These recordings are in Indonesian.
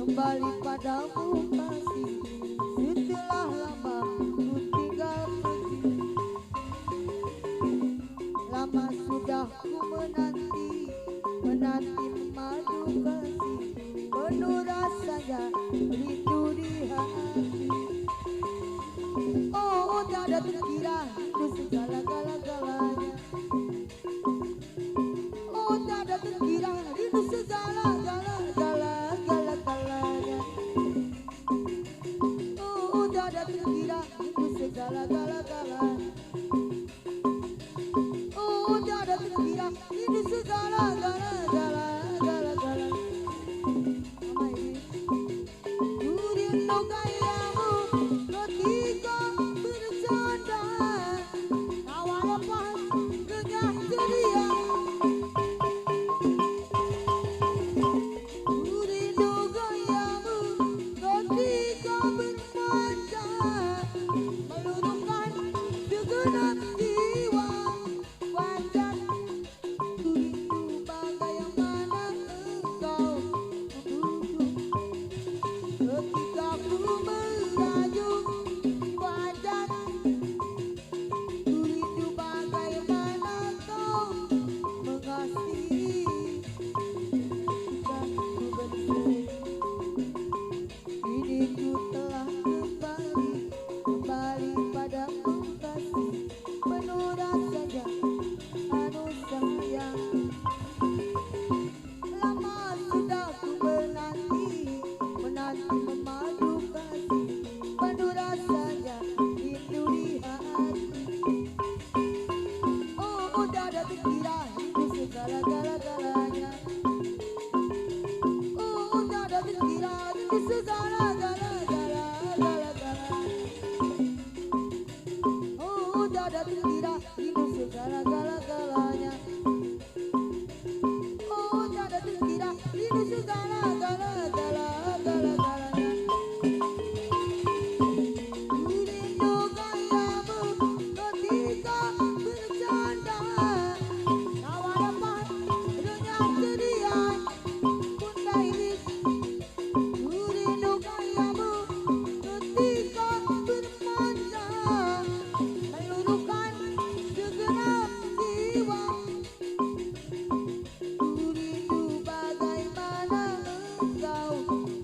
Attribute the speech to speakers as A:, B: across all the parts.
A: kembali padamu kasih. Setelah lama ku tinggal pergi, lama sudah ku menanti, menanti memadu kasih. Penuh rasanya rindu di hati. Oh, tak ada terkira rindu segala-galanya. Oh, tak ada terkira rindu segala-galanya. Oh, tak ada terkira rindu segala-galanya. Oh, tak ada terkira rindu segala-galanya. Ku rindu gayamu ketika bercanda, tawa lepas renyah ceria. Ku rindu gayamu ketika bermanja, meluluhkan segenap jiwa. Wajah ku rindu bagaimana engkau duduk ketika ku merajuk wajah. Ku rindu bagaimana kau mengasihi ketika ku bersedih. Kini ku telah kembali padamu kasih. Penuh rasanya anu sayang. Lama sudah ku menanti, menanti memadu kasih. Penuh rasanya rindu di hati. Oh, tak ada terkira rindu segala-galanya. Oh, tak ada terkira rindu segala-galanya. Oh, tak ada terkira rindu segala-galanya. Oh, tak ada terkira rindu segala-galanya. Ku rindu gayamu ketika bercanda, tawa lepas renyah ceria. Bunda Iris, ku rindu gayamu ketika bermanja, meluluhkan segenap jiwa. Ku rindu bagaimana engkau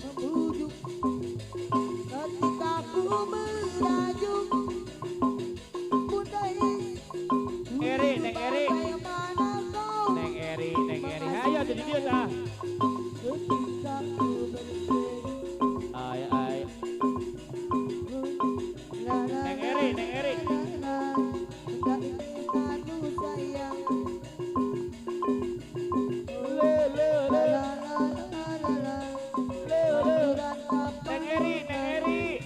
A: membujuk ketika ku merajuk. Bunda Iris, ku
B: Eri,
A: rindu
B: Neng Eri.
A: bagaimana kau
B: Neng Eri, hayo jadi dia dah.
A: ketika ku bersedih.
B: Ay.
A: La la
B: Neng
A: la
B: Eri.
A: la, engkau ini anu sayang.
B: Le.
A: La la la la, aturan apa
B: Neng Eri.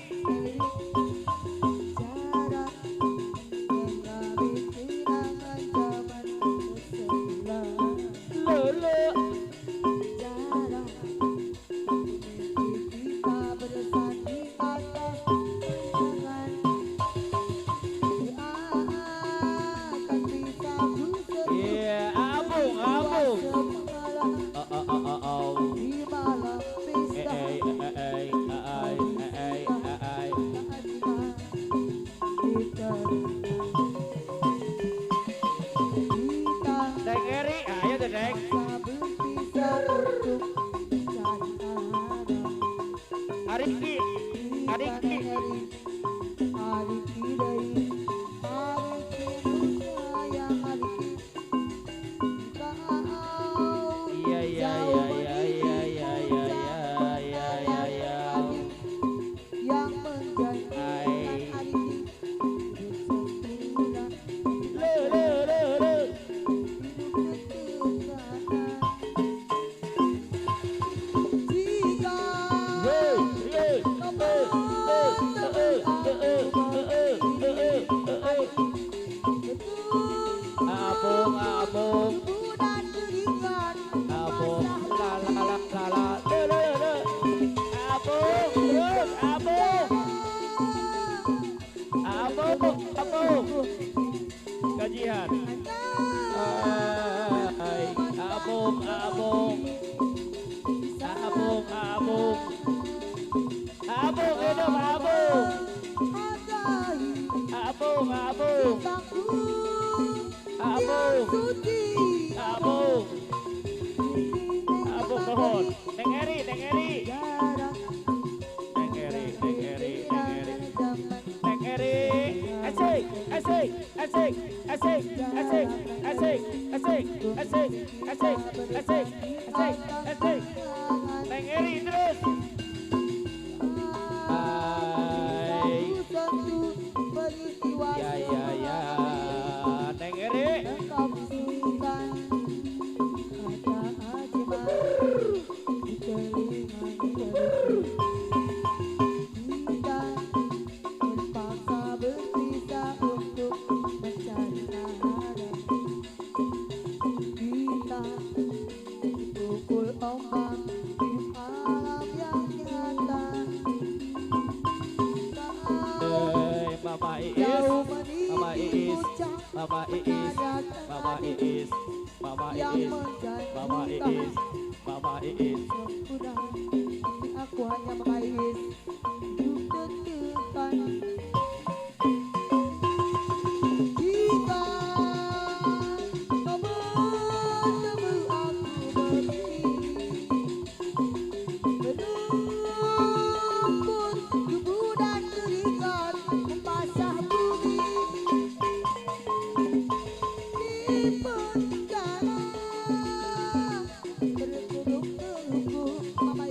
A: jarak mengambil kenangan zaman sebelah.
B: Le.
A: Jarak mimpi kita bersanding atas kenangan. Akan bisa ku
B: Iya, abung.
A: semalam
B: Oh.
A: di malam pesta.
B: Ay.
A: Kita
B: Neng Eri, ayo deh Neng.
A: tak berpisah untuk cari arah.
B: Ariki.
A: Ariki dari Ariki sayang Ariki. Kau
B: Iya.
A: jauh meninggiku yang menjanjikan Ariki bersempurna
B: Le.
A: hidup ketuhanan. Jika
B: Abung.
A: dan berikan
B: Abung.
A: basah
B: La. Le. Abung. Terus abung. Gajian. Ay. Abung. Abung, abung, abung, abung, abung nuhun. Neng Eri, neng Eri, neng Eri, neng Eri, neng Eri, neng Eri. Asik, asik, asik, asik, asik, asik, asik, asik, asik, asik, asik, asik. Neng Eri terus. Ya ya ya, Neng Eri. Mama Iis, Mama Iis, Mama Iis, Mama Iis, Mama Iis, Mama Iis, Mama Iis.
A: Aku hanya mengais ketekan jika kau bertemu aku berumput tubuh dan keringat membasah bumi di penjara terkurung Mama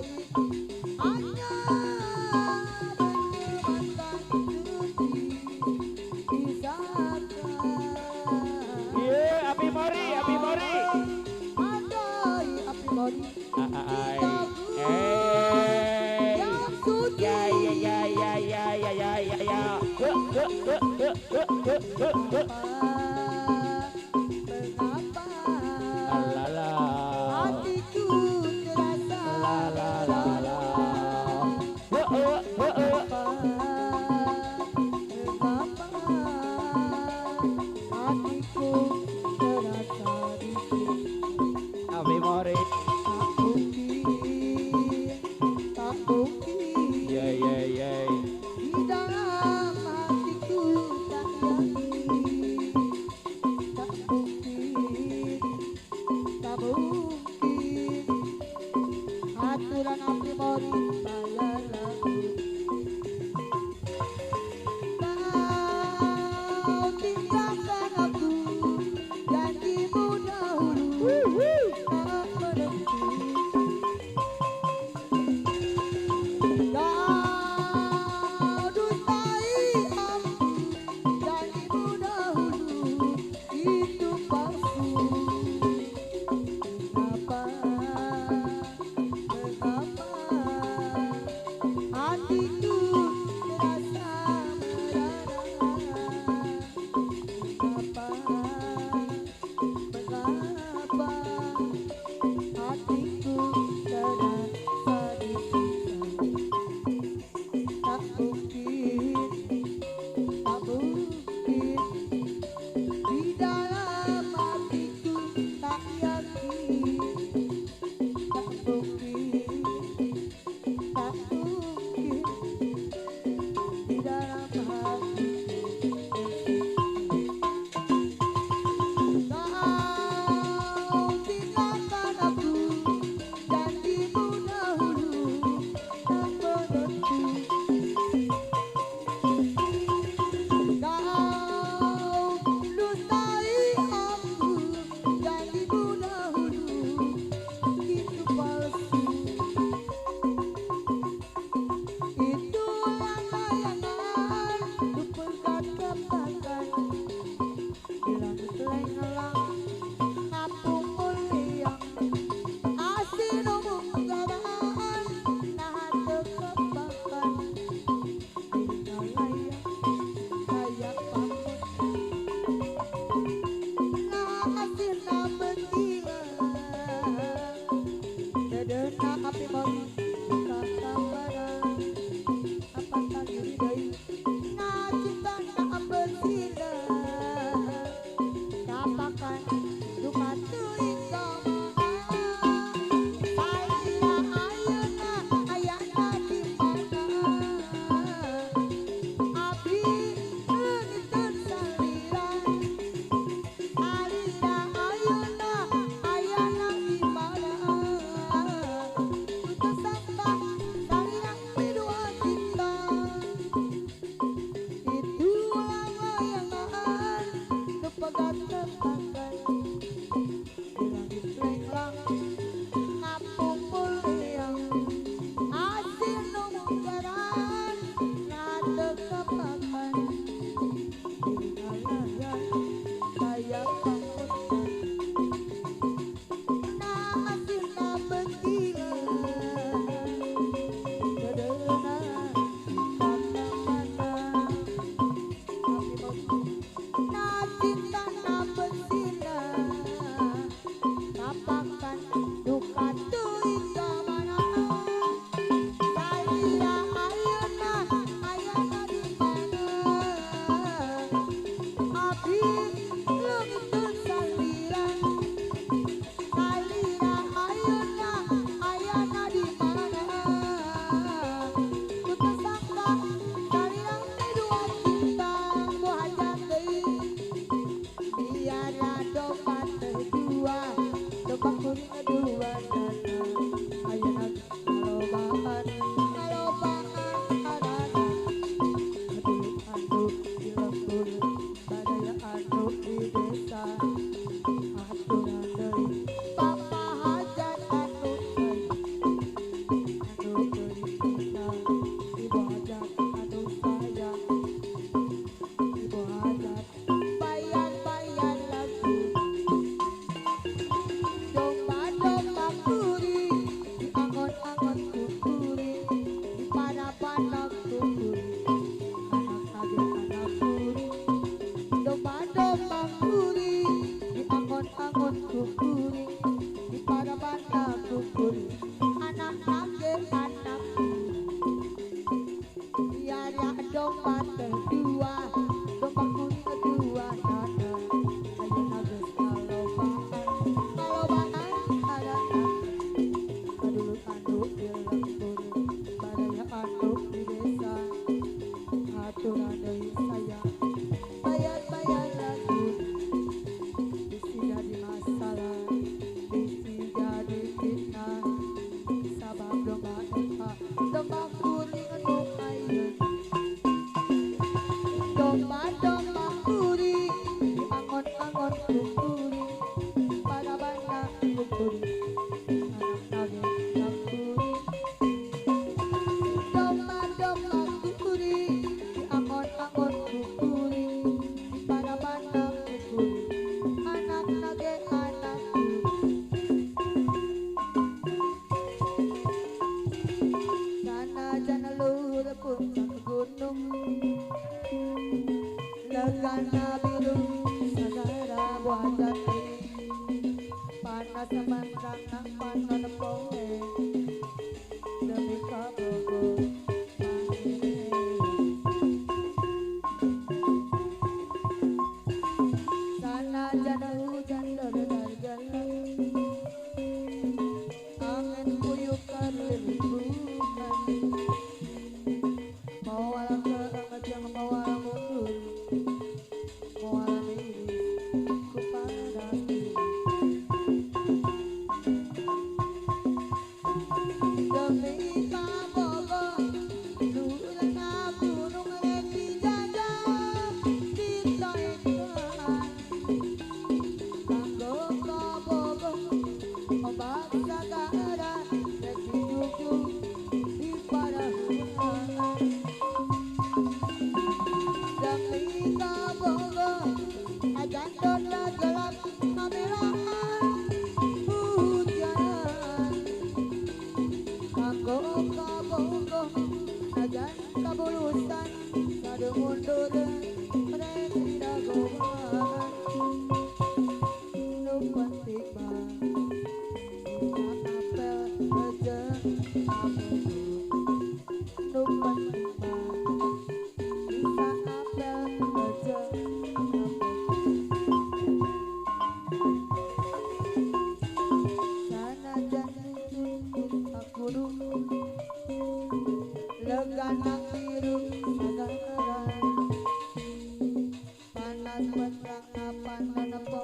A: Panas petang apa